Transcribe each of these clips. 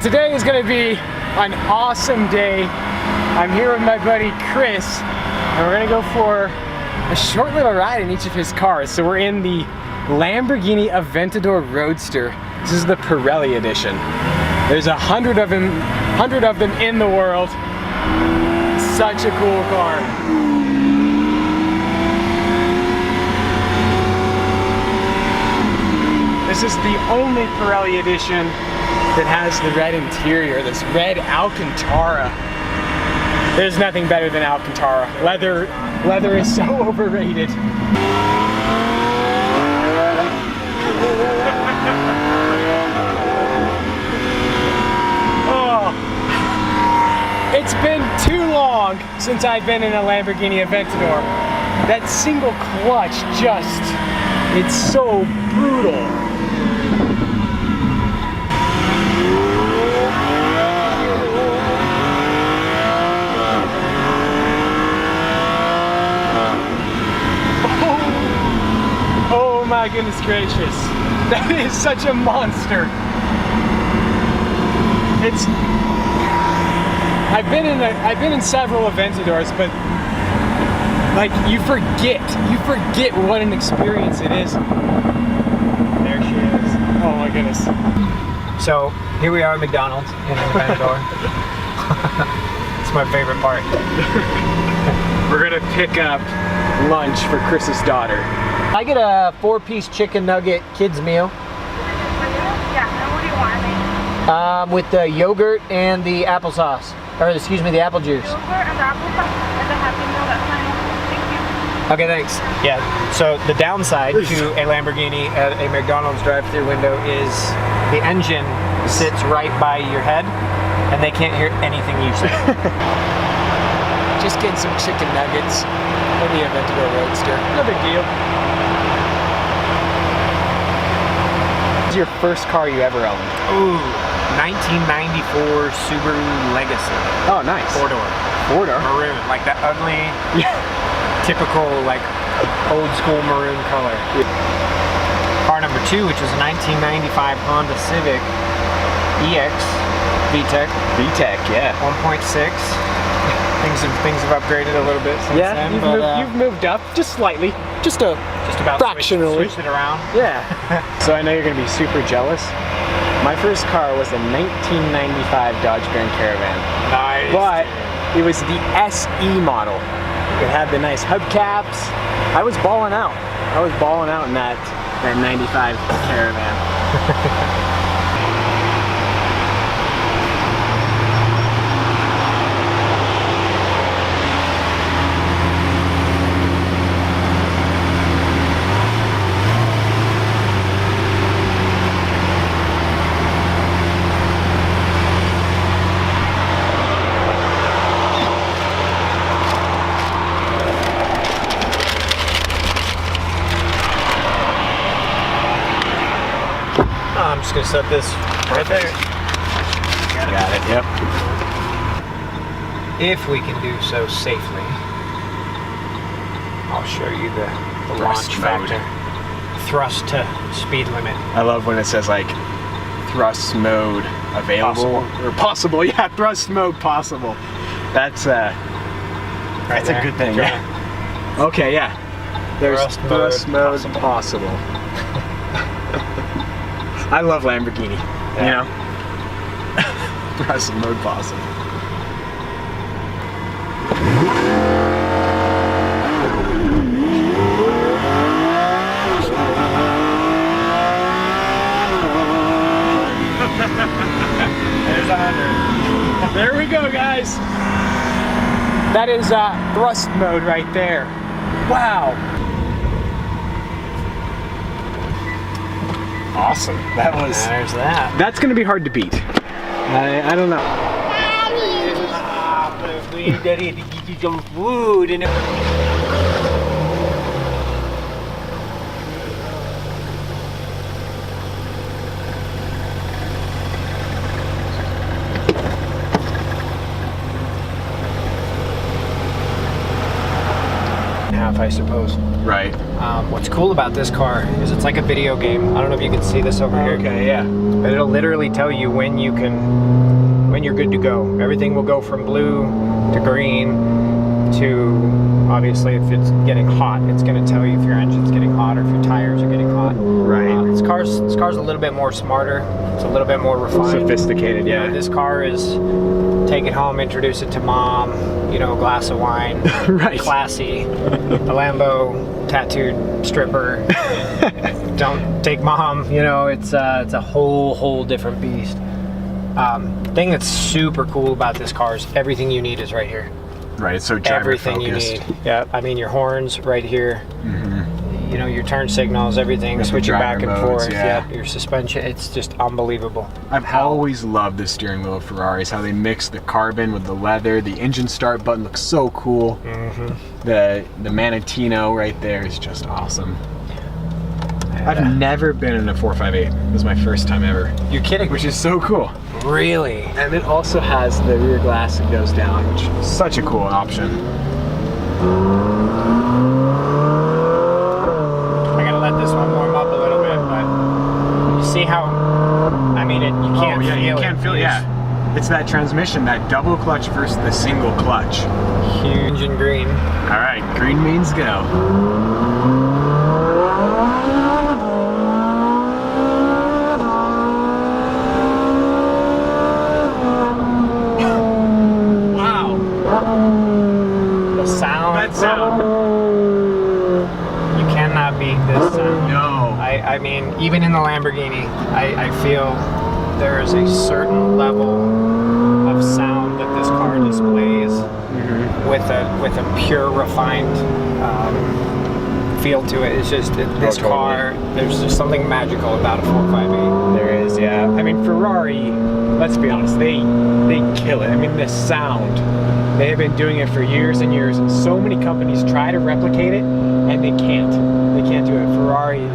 today is gonna be an awesome day. I'm here with my buddy Chris, and we're gonna go for a short little ride in each of his cars. So we're in the Lamborghini Aventador Roadster. This is the Pirelli edition. There's 100 of them in the world. Such a cool car. This is the only Pirelli edition that has the red interior, this red Alcantara. There's nothing better than Alcantara. Leather is so overrated. Oh, it's been too long since I've been in a Lamborghini Aventador. That single clutch it's so brutal. Oh my goodness gracious. That is such a monster. I've been in several Aventadors, but like you forget what an experience it is. There she is. Oh my goodness. So here we are at McDonald's in Aventador. It's my favorite part. We're gonna pick up lunch for Chris's daughter. I get a 4-piece chicken nugget kids meal. Yeah, and what do you want? With the yogurt and the applesauce. Or excuse me, the apple juice. Yogurt and the applesauce and the Happy Meal, that's fine. Thank you. Okay, thanks. Yeah, so the downside to a Lamborghini at a McDonald's drive-thru window is the engine sits right by your head and they can't hear anything you say. Just getting some chicken nuggets in the Aventador Roadster. No big deal. This is your first car you ever owned? Ooh, 1994 Subaru Legacy. Oh, nice. 4-door. 4-door? Maroon, like that ugly, typical, like, old school maroon color. Yeah. Car number 2, which was a 1995 Honda Civic EX VTEC. VTEC, yeah. 1.6. Things have upgraded a little bit since then. You've moved up just slightly, just about fractionally. Switched it around. Yeah. So I know you're gonna be super jealous. My first car was a 1995 Dodge Grand Caravan. Nice. But it was the SE model. It had the nice hubcaps. I was balling out. In that 95 Caravan. I'm just gonna set this right there. Got it, yep. If we can do so safely, I'll show you the Thrust launch mode. factor. Thrust to speed limit. I love when it says like thrust mode available or possible. Yeah, thrust mode possible. That's a good thing. Yeah. Okay, yeah. There's thrust mode possible. I love Lamborghini. Yeah. You know, thrust mode possible. There's 100. There we go, guys. That is thrust mode right there. Wow. Awesome. That was. There's that. That's gonna be hard to beat. I don't know. We daddy to get you some food and half, I suppose. Right. What's cool about this car is it's like a video game. I don't know if you can see this over here. Okay, yeah. But it'll literally tell you when you're good to go. Everything will go from blue to green to, obviously, if it's getting hot, it's going to tell you if your engine's getting hot or if your tires are getting hot. Right. This car's a little bit more smarter. It's a little bit more refined. Sophisticated, yeah. This car is take it home, introduce it to mom, a glass of wine, right. Classy, a Lambo tattooed stripper. Don't take mom, it's a whole different beast. Thing that's super cool about this car is everything you need is right here. Right, it's so driver everything focused. You need. Yeah, I mean your horns right here. Your turn signals, everything, Got the switching back and modes, forth. yeah. Your suspension, it's just unbelievable. I've always loved the steering wheel of Ferraris, how they mix the carbon with the leather. The engine start button looks so cool. The Manatino right there is just awesome. I've never been in a 458. This is my first time ever. You're kidding? Which is so cool. Really? And it also has the rear glass that goes down, which is such a cool option. I gotta let this one warm up a little bit, but you see how, you can't feel it. You can't feel it, yeah. It's that transmission, that double clutch versus the single clutch. Huge and green. All right, green means go. I mean, even in the Lamborghini, I feel there is a certain level of sound that this car displays with a pure, refined feel to it. It's just this car. There's just something magical about a 458. There is, yeah. I mean, Ferrari. Let's be honest, they kill it. I mean, the sound. They have been doing it for years and years, and so many companies try to replicate it, and they can't. They can't do it. Ferrari.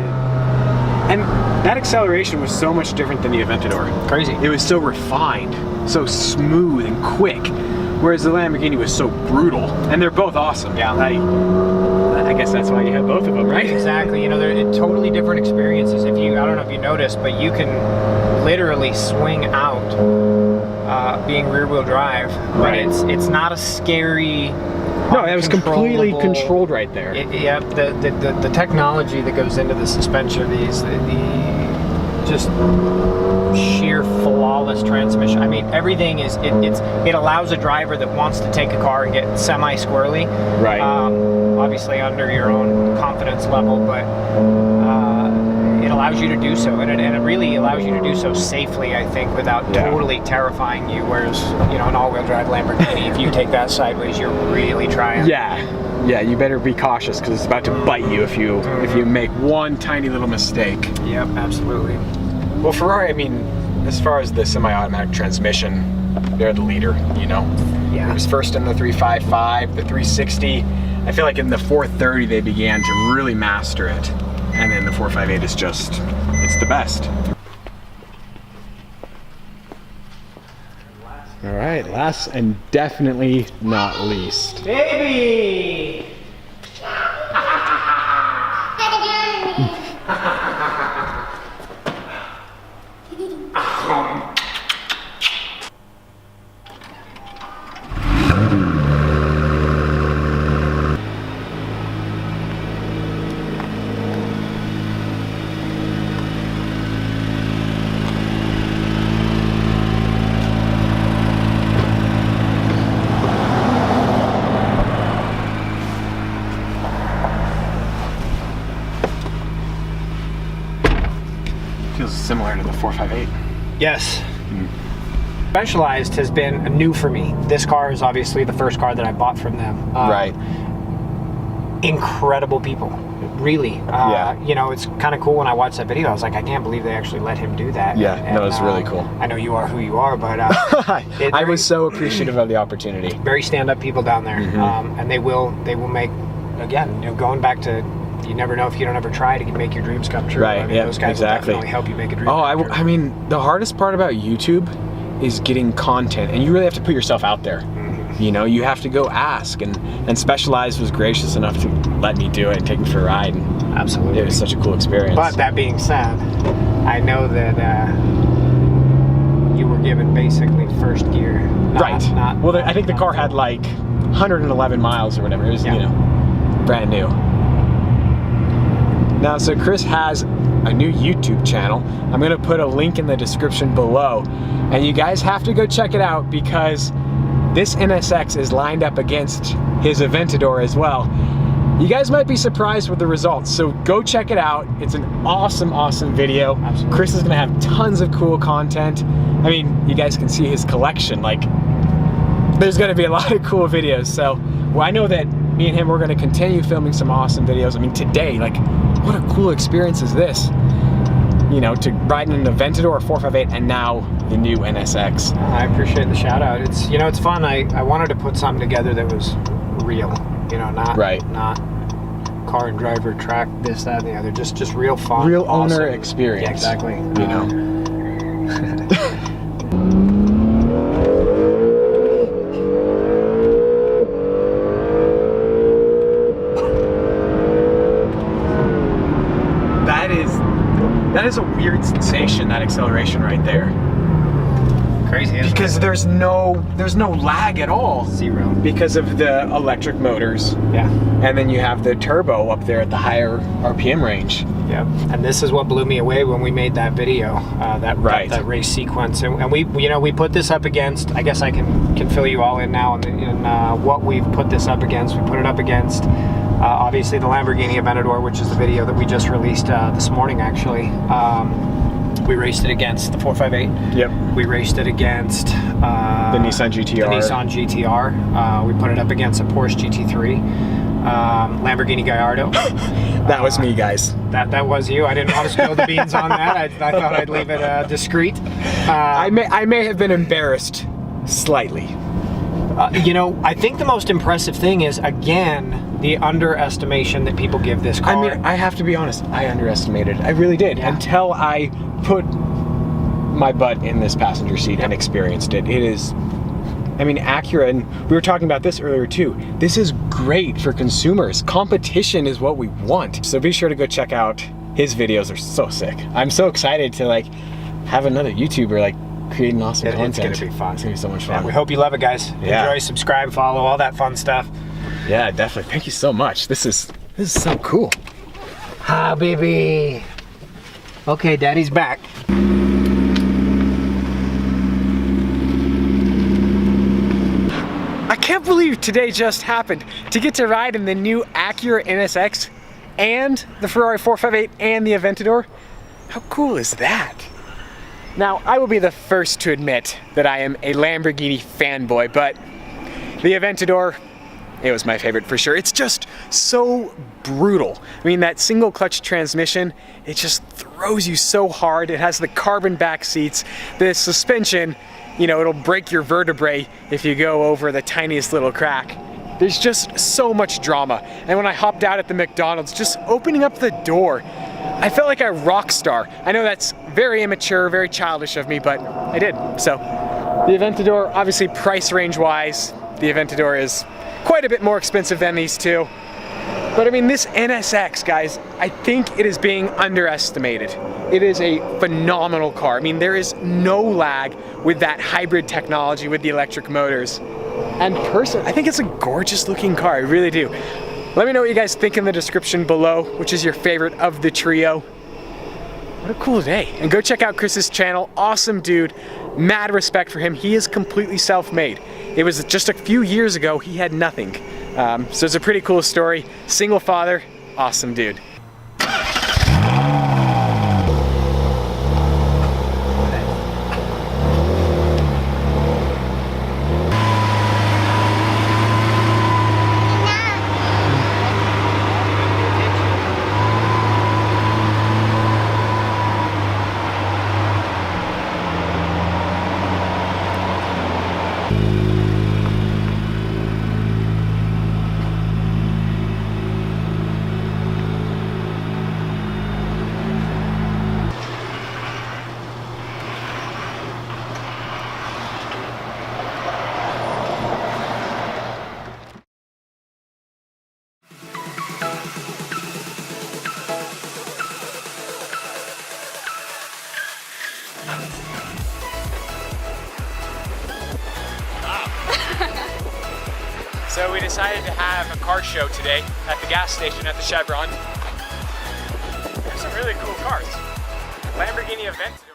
And that acceleration was so much different than the Aventador. Crazy. It was so refined, so smooth and quick, whereas the Lamborghini was so brutal. And they're both awesome. Yeah. I guess that's why you have both of them, right? Exactly. They're totally different experiences. I don't know if you noticed, but you can literally swing out being rear-wheel drive, but it's not a scary. No, that was completely controlled right there. The technology that goes into the suspension of these, the just sheer flawless transmission. I mean, everything is it allows a driver that wants to take a car and get semi-squirrely. Right. Obviously under your own confidence level, but it allows you to do so, and it really allows you to do so safely, I think, without totally terrifying you. Whereas, an all-wheel drive Lamborghini, if you take that sideways, you're really trying. Yeah, you better be cautious because it's about to bite you if you make one tiny little mistake. Yep, absolutely. Well, Ferrari, I mean, as far as the semi-automatic transmission, they're the leader, Yeah. It was first in the 355, the 360. I feel like in the 430 they began to really master it. And then the 458 is just, it's the best. All right, last and definitely not least. Baby! Feels similar to the 458. Yes. Specialized has been new for me. This car is obviously the first car that I bought from them. Right. Incredible people, really. It's kind of cool when I watched that video. I was like, I can't believe they actually let him do that. Yeah, that was really cool. I know you are who you are, but I was so appreciative of the opportunity. Very stand-up people down there, and they will make, again, going back to. You never know if you don't ever try to make your dreams come true. Right, I mean, those guys will definitely help you make a dream come true. I mean, the hardest part about YouTube is getting content, and you really have to put yourself out there. You know, you have to go ask, and Specialized was gracious enough to let me do it and take me for a ride. And Absolutely. it was such a cool experience. But that being said, I know that you were given basically first gear. Right. I think the car had like 111 miles or whatever. It was, you know, brand new. Now, so Chris has a new YouTube channel. I'm gonna put a link in the description below, and you guys have to go check it out because this NSX is lined up against his Aventador as well. You guys might be surprised with the results, so go check it out. It's an awesome, awesome video. Absolutely. Chris is gonna have tons of cool content. I mean, you guys can see his collection. Like, there's gonna be a lot of cool videos. So, well, I know that me and him, we're gonna continue filming some awesome videos. I mean, today, like, what a cool experience is this? You know, to ride in an Aventador or 458 and now the new NSX. I appreciate the shout out. It's, you know, it's fun. I wanted to put something together that was real, you know, not car and driver, track, this, that, and the other. Just real fun. Real awesome owner experience. Yeah, exactly. You know. That is a weird sensation, that acceleration right there. Crazy, isn't because it? there's no lag at all. Zero. Because of the electric motors. Yeah. And then you have the turbo up there at the higher RPM range. Yeah. And this is what blew me away when we made that video, that race sequence. And we, you know, we put this up against, I guess I can fill you all in now in what we've put this up against. We put it up against obviously the Lamborghini Aventador, which is the video that we just released this morning, actually. We raced it against the 458. Yep. We raced it against the Nissan GTR. The Nissan GTR. We put it up against a Porsche GT3, Lamborghini Gallardo. That was me, guys. That was you. I didn't want to spill the beans on that. I thought I'd leave it discreet. I may have been embarrassed slightly. You know, I think the most impressive thing is, again, the underestimation that people give this car. I mean, I have to be honest, I underestimated. I really did, until I put my butt in this passenger seat and experienced it. It is, I mean, Acura, and we were talking about this earlier too, this is great for consumers. Competition is what we want. So be sure to go check out his videos. They're so sick. I'm so excited to like have another YouTuber like creating awesome content. It's gonna be fun. It's gonna be so much fun. Yeah, we hope you love it, guys. Yeah. Enjoy, subscribe, follow, all that fun stuff. Yeah, definitely. Thank you so much. This is so cool. Hi, baby. Okay, Daddy's back. I can't believe today just happened to get to ride in the new Acura NSX and the Ferrari 458 and the Aventador. How cool is that? Now, I will be the first to admit that I am a Lamborghini fanboy, but the Aventador, it was my favorite for sure. It's just so brutal. I mean, that single clutch transmission, it just throws you so hard. It has the carbon back seats, the suspension, you know, it'll break your vertebrae if you go over the tiniest little crack. There's just so much drama. And when I hopped out at the McDonald's, just opening up the door, I felt like a rock star. I know that's very immature, very childish of me, but I did. So, the Aventador, obviously price range wise, the Aventador is quite a bit more expensive than these two. But I mean, this NSX, guys, I think it is being underestimated. It is a phenomenal car. I mean, there is no lag with that hybrid technology with the electric motors. And personally, I think it's a gorgeous looking car, I really do. Let me know what you guys think in the description below, which is your favorite of the trio. What a cool day. And go check out Chris's channel, awesome dude, mad respect for him. He is completely self-made. It was just a few years ago, he had nothing. So it's a pretty cool story. Single father, awesome dude. decided to have a car show today at the gas station at the Chevron. There's some really cool cars. Lamborghini Aventador.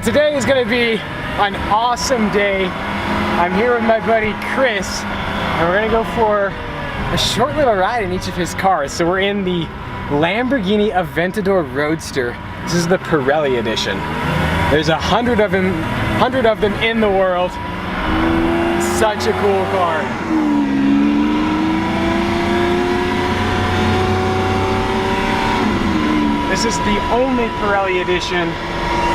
Today is going to be an awesome day. I'm here with my buddy Chris, and we're going to go for a short little ride in each of his cars. So we're in the Lamborghini Aventador Roadster. This is the Pirelli edition. There's 100 of them in the world. Such a cool car. This is the only Pirelli edition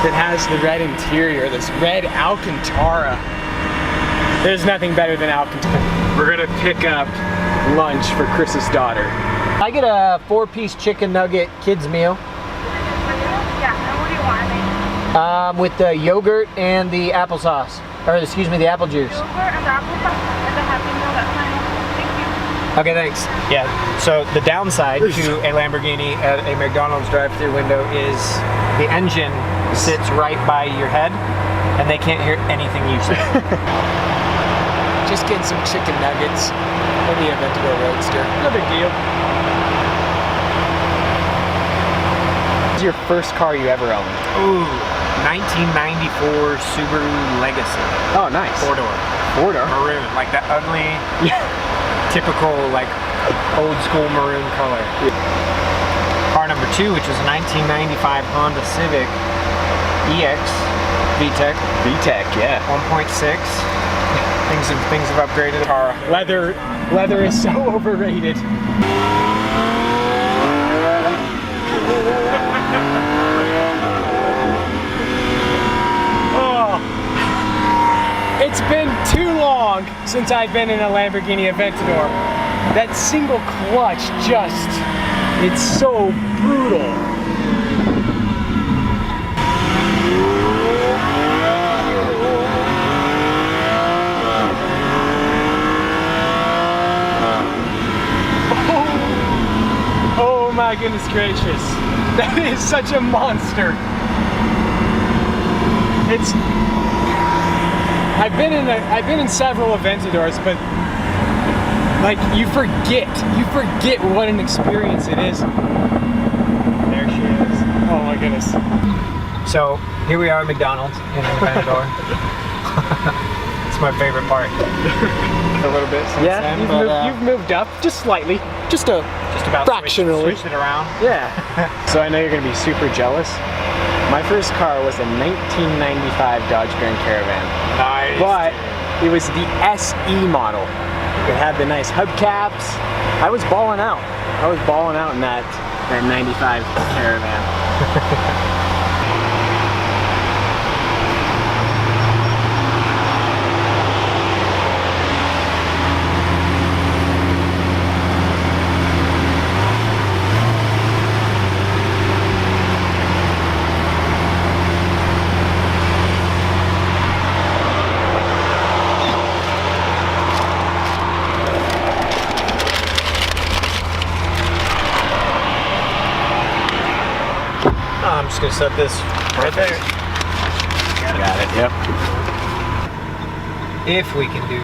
that has the red interior, this red Alcantara. There's nothing better than Alcantara. We're gonna pick up lunch for Chris's daughter. I get a 4-piece chicken nugget kids meal. Yeah, and what do you want, I mean? With the yogurt and the applesauce. Or excuse me, the apple juice. Yogurt and the applesauce and the Happy Meal, that's fine. Thank you. Okay, thanks. Yeah, so the downside to a Lamborghini at a McDonald's drive-thru window is the engine sits right by your head and they can't hear anything you say. Just getting some chicken nuggets for the Aventador Roadster. No big deal. This is your first car you ever owned? Ooh, 1994 Subaru Legacy. Oh, nice. 4-door. 4-door? Maroon, like that ugly, typical like old school maroon color. Car number 2, which is a 1995 Honda Civic EX VTEC. VTEC, yeah. 1.6. Things have upgraded. Car. Leather is so overrated. Oh, it's been too long since I've been in a Lamborghini Aventador. That single clutch it's so brutal. Oh my goodness gracious. That is such a monster. I've been in several Aventadors, but like you forget what an experience it is. There she is. Oh my goodness. So here we are at McDonald's in Aventador. It's my favorite part. A little bit since then, you've moved up just slightly, just about fractionally. Switched it around. Yeah. So I know you're gonna be super jealous. My first car was a 1995 Dodge Grand Caravan. Nice. But it was the SE model. It had the nice hubcaps. I was balling out. In that 95 Caravan. I'm just gonna set this right there. Got it. Yep. If we can do